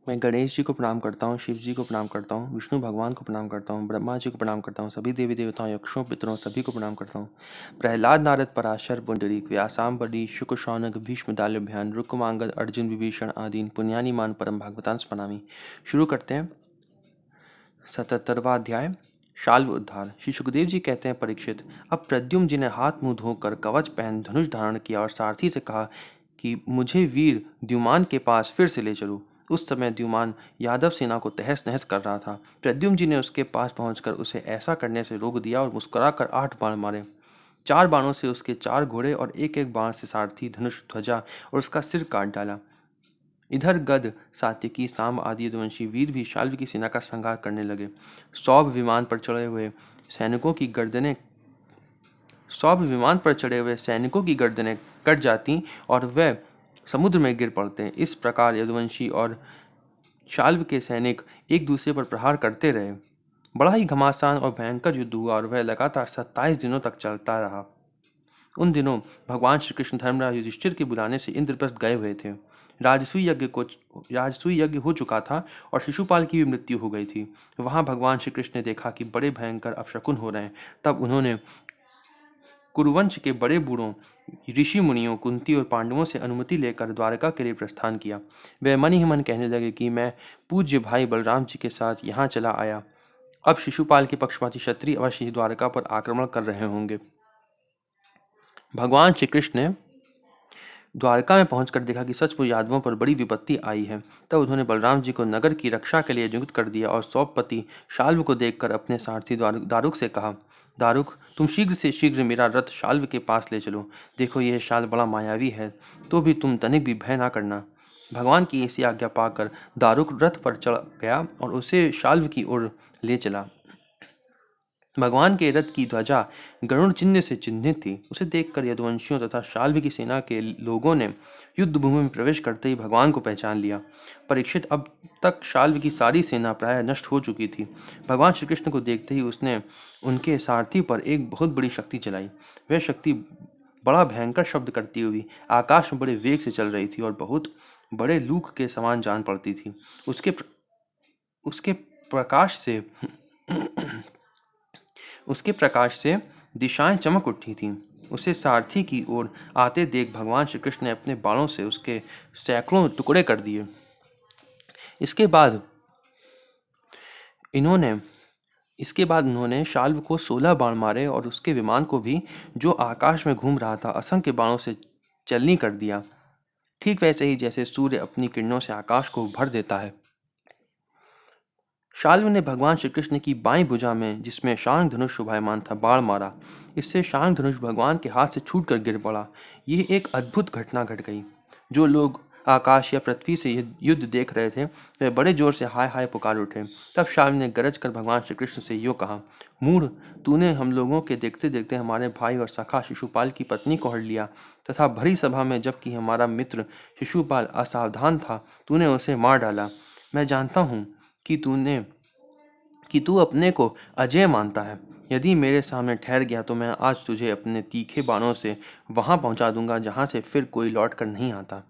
मैं गणेश जी को प्रणाम करता हूँ, शिव जी को प्रणाम करता हूँ, विष्णु भगवान को प्रणाम करता हूँ, ब्रह्मा जी को प्रणाम करता हूँ, सभी देवी देवताओं, यक्षों, पितरों सभी को प्रणाम करता हूँ। प्रहलाद, नारद, पराशर, पुंडरीक, व्यासाम्बरी, शुक, शौनक, भीष्म, दाल्यभ्यान, रुक्मांगद, अर्जुन, विभीषण आदीन पुण्यानि मान परम भागवतांस स्मरामि। शुरू करते हैं 77वां अध्याय शाल्व उद्धार। श्री सुखदेव जी कहते हैं, परीक्षित, अब प्रद्युम्न जी ने हाथ मुंह धोकर कवच पहन धनुष धारण किया और सारथी से कहा कि मुझे वीर द्युमान के पास फिर से ले चलो। उस समय द्युमान यादव सेना को तहस नहस कर रहा था। प्रद्युम्न जी ने उसके पास पहुंचकर उसे ऐसा करने से रोक दिया और मुस्कुराकर 8 बाण मारे। 4 बाणों से उसके 4 घोड़े और एक एक बाण से सारथी, धनुष, ध्वजा और उसका सिर काट डाला। इधर गद, सात्यकी, सांब आदि यदुवंशी वीर भी शाल्व की सेना का संहार करने लगे। सौभ विमान पर चढ़े हुए सैनिकों की गर्दनें कट जाती और वे समुद्र में गिर पड़ते। इस प्रकार यदुवंशी और शाल्व के सैनिक एक दूसरे पर प्रहार करते रहे। बड़ा ही घमासान और भयंकर युद्ध हुआ और वह लगातार 27 दिनों तक चलता रहा। उन दिनों भगवान श्री कृष्ण धर्मराज युधिष्ठिर के बुलाने से इंद्रप्रस्थ गए हुए थे। राजसूय यज्ञ हो चुका था और शिशुपाल की भी मृत्यु हो गई थी। वहां भगवान श्री कृष्ण ने देखा कि बड़े भयंकर अपशकुन हो रहे हैं। तब उन्होंने कुरुवंश के बड़े बूढ़ों, ऋषि मुनियों, कुंती और पांडवों से अनुमति लेकर द्वारका के लिए प्रस्थान किया। वे मन ही मन कहने लगे कि मैं पूज्य भाई बलराम जी के साथ यहाँ चला आया। अब शिशुपाल के पक्षपाती क्षत्रिय अवश्य ही द्वारका पर आक्रमण कर रहे होंगे। भगवान श्री कृष्ण ने द्वारका में पहुंचकर देखा कि सचमुच यादवों पर बड़ी विपत्ति आई है। तब उन्होंने बलराम जी को नगर की रक्षा के लिए नियुक्त कर दिया और सौपपति शाल्व को देखकर अपने सारथी दारुक से कहा, दारुक, तुम शीघ्र से शीघ्र मेरा रथ शाल्व के पास ले चलो। देखो यह शाल्व बड़ा मायावी है, तो भी तुम तनिक भी भय ना करना। भगवान की ऐसी आज्ञा पाकर दारुक रथ पर चढ़ गया और उसे शाल्व की ओर ले चला। भगवान के रथ की ध्वजा गरुड़ चिन्ह से चिन्हित थी। उसे देखकर यदुवंशियों तथा शाल्व की सेना के लोगों ने युद्ध भूमि में प्रवेश करते ही भगवान को पहचान लिया। परीक्षित, अब तक शाल्व की सारी सेना प्राय नष्ट हो चुकी थी। भगवान श्री कृष्ण को देखते ही उसने उनके सारथी पर एक बहुत बड़ी शक्ति चलाई। वह शक्ति बड़ा भयंकर शब्द करती हुई आकाश में बड़े वेग से चल रही थी और बहुत बड़े लूक के समान जान पड़ती थी। उसके प्रकाश से दिशाएं चमक उठी थीं। उसे सारथी की ओर आते देख भगवान श्री कृष्ण ने अपने बाणों से उसके सैकड़ों टुकड़े कर दिए। इसके बाद उन्होंने शाल्व को 16 बाण मारे और उसके विमान को भी, जो आकाश में घूम रहा था, असंख्य बाणों से चलनी कर दिया। ठीक वैसे ही जैसे सूर्य अपनी किरणों से आकाश को भर देता है। शाल्व ने भगवान श्री कृष्ण की बाईं भुजा में, जिसमें शांग धनुष शोभायमान था, बाण मारा। इससे शांग धनुष भगवान के हाथ से छूटकर गिर पड़ा। यह एक अद्भुत घटना घट गई। जो लोग आकाश या पृथ्वी से युद्ध देख रहे थे, वे बड़े जोर से हाय हाय पुकार उठे। तब शाल्व ने गरज कर भगवान श्री कृष्ण से यूँ कहा, मूढ़, तूने हम लोगों के देखते देखते हमारे भाई और सखा शिशुपाल की पत्नी को हड़ लिया तथा भरी सभा में, जबकि हमारा मित्र शिशुपाल असावधान था, तूने उसे मार डाला। मैं जानता हूँ कि तू अपने को अजय मानता है। यदि मेरे सामने ठहर गया तो मैं आज तुझे अपने तीखे बाणों से वहां पहुंचा दूंगा जहां से फिर कोई लौट कर नहीं आता।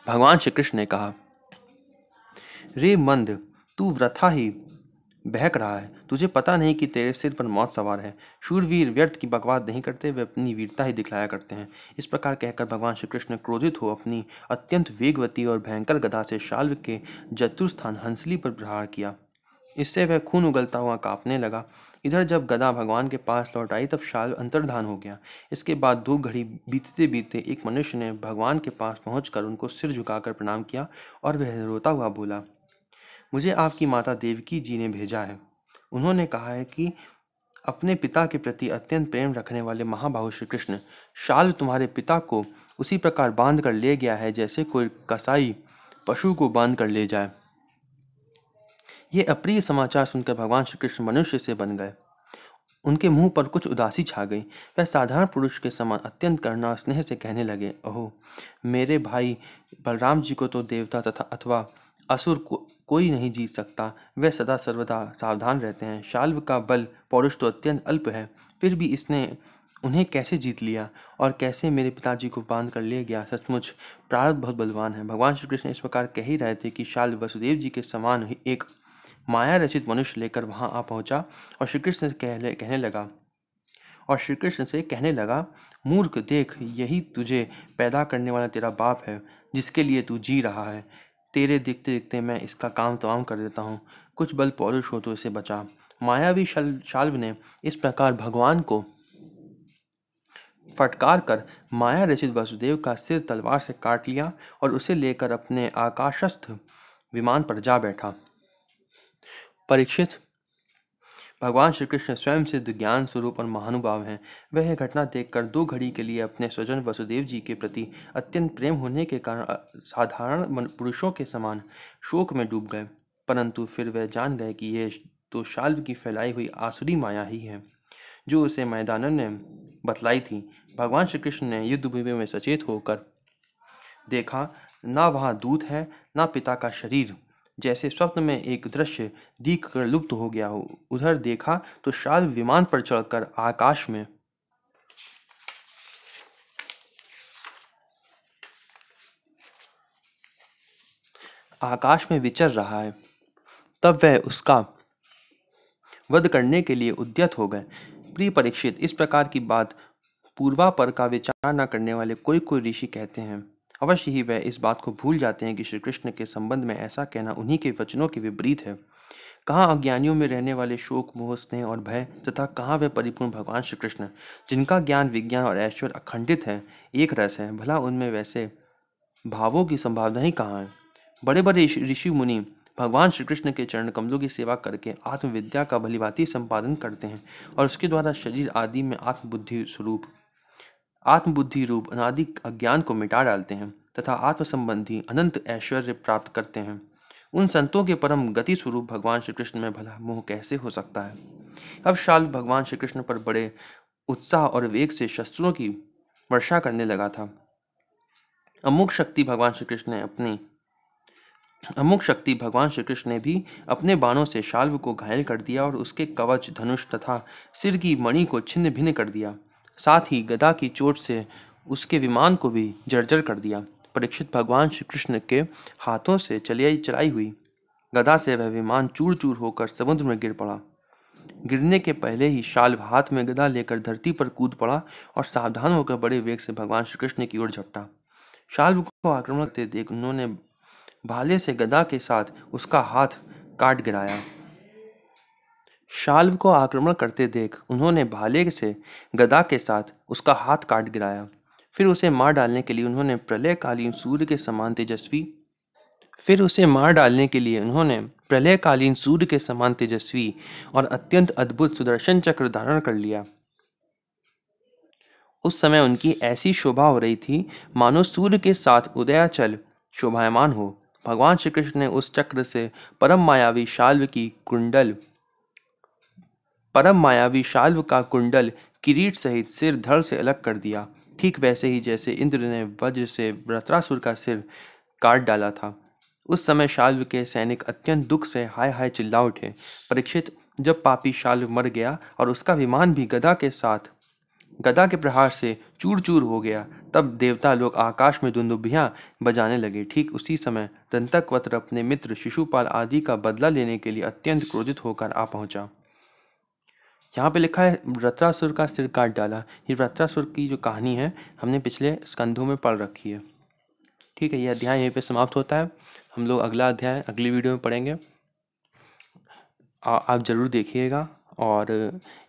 भगवान श्री कृष्ण ने कहा, रे मंद, तू वृथा ही बहक रहा है। तुझे पता नहीं कि तेरे सिर पर मौत सवार है। शूरवीर व्यर्थ की बकवास नहीं करते, वे अपनी वीरता ही दिखलाया करते हैं। इस प्रकार कहकर भगवान श्री कृष्ण क्रोधित हो अपनी अत्यंत वेगवती और भयंकर गदा से शाल्व के जतुस्थान हंसली पर प्रहार किया। इससे वह खून उगलता हुआ कांपने लगा। इधर जब गदा भगवान के पास लौट आई तब शाल्व अंतर्धान हो गया। इसके बाद 2 घड़ी बीतते बीतते एक मनुष्य ने भगवान के पास पहुंचकर उनको सिर झुकाकर प्रणाम किया और वह रोता हुआ बोला, मुझे आपकी माता देवकी जी ने भेजा है। उन्होंने कहा है कि अपने पिता के प्रति अत्यंत प्रेम रखने वाले महाबाहु श्री कृष्ण, शाल्व तुम्हारे पिता को उसी प्रकार बांध कर ले गया है जैसे कोई कसाई पशु को बांध कर ले जाए। ये अप्रिय समाचार सुनकर भगवान श्री कृष्ण मनुष्य से बन गए। उनके मुंह पर कुछ उदासी छा गई। वह साधारण पुरुष के समान अत्यंत करुणा स्नेह से कहने लगे, ओह, मेरे भाई बलराम जी को तो देवता तथा अथवा असुर कोई नहीं जीत सकता। वे सदा सर्वदा सावधान रहते हैं। शाल्व का बल पौरुष तो अत्यंत अल्प है, फिर भी इसने उन्हें कैसे जीत लिया और कैसे मेरे पिताजी को बांध कर ले गया। सचमुच प्रारब्ध बहुत बलवान है। भगवान श्री कृष्ण इस प्रकार कह ही रहे थे कि शाल वसुदेव जी के समान ही एक माया रचित मनुष्य लेकर वहां आ पहुंचा और श्री कृष्ण से कहने लगा, मूर्ख, देख, यही तुझे पैदा करने वाला तेरा बाप है, जिसके लिए तू जी रहा है। तेरे देखते देखते मैं इसका काम तमाम कर देता हूँ। कुछ बल पौरुष हो तो इसे बचा। मायावी शाल्व ने इस प्रकार भगवान को फटकार कर माया रचित वसुदेव का सिर तलवार से काट लिया और उसे लेकर अपने आकाशस्थ विमान पर जा बैठा। परीक्षित, भगवान श्री कृष्ण स्वयं सिद्ध ज्ञान स्वरूप और महानुभाव हैं। वह यह घटना देखकर 2 घड़ी के लिए अपने स्वजन वसुदेव जी के प्रति अत्यंत प्रेम होने के कारण साधारण पुरुषों के समान शोक में डूब गए। परंतु फिर वह जान गए कि यह तो शाल्व की फैलाई हुई आसुरी माया ही है, जो उसे मैदानों ने बतलाई थी। भगवान श्री कृष्ण ने युद्ध भूमि में सचेत होकर देखा, ना वहां दूत है, ना पिता का शरीर। जैसे स्वप्न में एक दृश्य दिख कर लुप्त हो गया हो। उधर देखा तो शाल्व विमान पर चढ़कर आकाश में विचर रहा है। तब वह उसका वध करने के लिए उद्यत हो गए। प्रिय परीक्षित, इस प्रकार की बात पूर्वापर का विचार न करने वाले कोई कोई ऋषि कहते हैं। अवश्य ही वह इस बात को भूल जाते हैं कि श्री कृष्ण के संबंध में ऐसा कहना उन्हीं के वचनों के विपरीत है। कहाँ अज्ञानियों में रहने वाले शोक, मोह, स्नेह और भय, तथा कहाँ वह परिपूर्ण भगवान श्री कृष्ण, जिनका ज्ञान, विज्ञान और ऐश्वर्य अखंडित है, एक रस है। भला उनमें वैसे भावों की संभावना ही कहाँ है। बड़े बड़े ऋषि मुनि भगवान श्री कृष्ण के चरण कमलों की सेवा करके आत्मविद्या का भलीभांति संपादन करते हैं और उसके द्वारा शरीर आदि में आत्मबुद्धि रूप अनादि अज्ञान को मिटा डालते हैं तथा आत्म संबंधी अनंत ऐश्वर्य प्राप्त करते हैं। उन संतों के परम गति स्वरूप भगवान श्री कृष्ण में भला मोह कैसे हो सकता है। अब शाल्व भगवान श्री कृष्ण पर बड़े उत्साह और वेग से शस्त्रों की वर्षा करने लगा था। अमुक शक्ति भगवान श्री कृष्ण ने भी अपने बाणों से शाल्व को घायल कर दिया और उसके कवच, धनुष तथा सिर की मणि को छिन्न भिन्न कर दिया। साथ ही गदा की चोट से उसके विमान को भी जर्जर कर दिया। परीक्षित, भगवान श्री कृष्ण के हाथों से चलाई हुई गदा से वह विमान चूर चूर होकर समुद्र में गिर पड़ा। गिरने के पहले ही शाल्व हाथ में गदा लेकर धरती पर कूद पड़ा और सावधान होकर बड़े वेग से भगवान श्री कृष्ण की ओर झपटा। शाल्व को आक्रमण करते देख उन्होंने भाले से गदा के साथ उसका हाथ काट गिराया। शाल्व को आक्रमण करते देख उन्होंने भाले से गदा के साथ उसका हाथ काट गिराया। फिर उसे मार डालने के लिए उन्होंने प्रलयकालीन सूर्य के समान तेजस्वी और अत्यंत अद्भुत सुदर्शन चक्र धारण कर लिया। उस समय उनकी ऐसी शोभा हो रही थी मानो सूर्य के साथ उदयाचल शोभायमान हो। भगवान श्री कृष्ण ने उस चक्र से परम मायावी शाल्व का कुंडल किरीट सहित सिर धड़ से अलग कर दिया। ठीक वैसे ही जैसे इंद्र ने वज्र से वृत्रासुर का सिर काट डाला था। उस समय शाल्व के सैनिक अत्यंत दुख से हाय हाय चिल्ला उठे। परीक्षित, जब पापी शाल्व मर गया और उसका विमान भी गदा के प्रहार से चूर चूर हो गया, तब देवता लोग आकाश में दुंदुभियां बजाने लगे। ठीक उसी समय दंतवक्त्र अपने मित्र शिशुपाल आदि का बदला लेने के लिए अत्यंत क्रोधित होकर आ पहुंचा। यहाँ पे लिखा है वृत्रासुर का सिर काट डाला। ये वृत्रासुर की जो कहानी है हमने पिछले स्कंधों में पढ़ रखी है। ठीक है, ये अध्याय यहीं पे समाप्त होता है। हम लोग अगला अध्याय अगली वीडियो में पढ़ेंगे। आप ज़रूर देखिएगा। और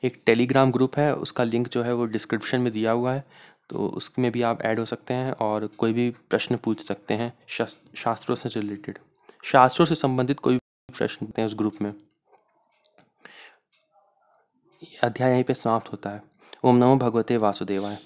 एक टेलीग्राम ग्रुप है, उसका लिंक जो है वो डिस्क्रिप्शन में दिया हुआ है, तो उसमें भी आप ऐड हो सकते हैं और कोई भी प्रश्न पूछ सकते हैं शास्त्रों से रिलेटेड, शास्त्रों से संबंधित कोई भी प्रश्न पूछते हैं उस ग्रुप में। अध्याय यहीं पे समाप्त होता है। ओम नमो भगवते वासुदेवाय।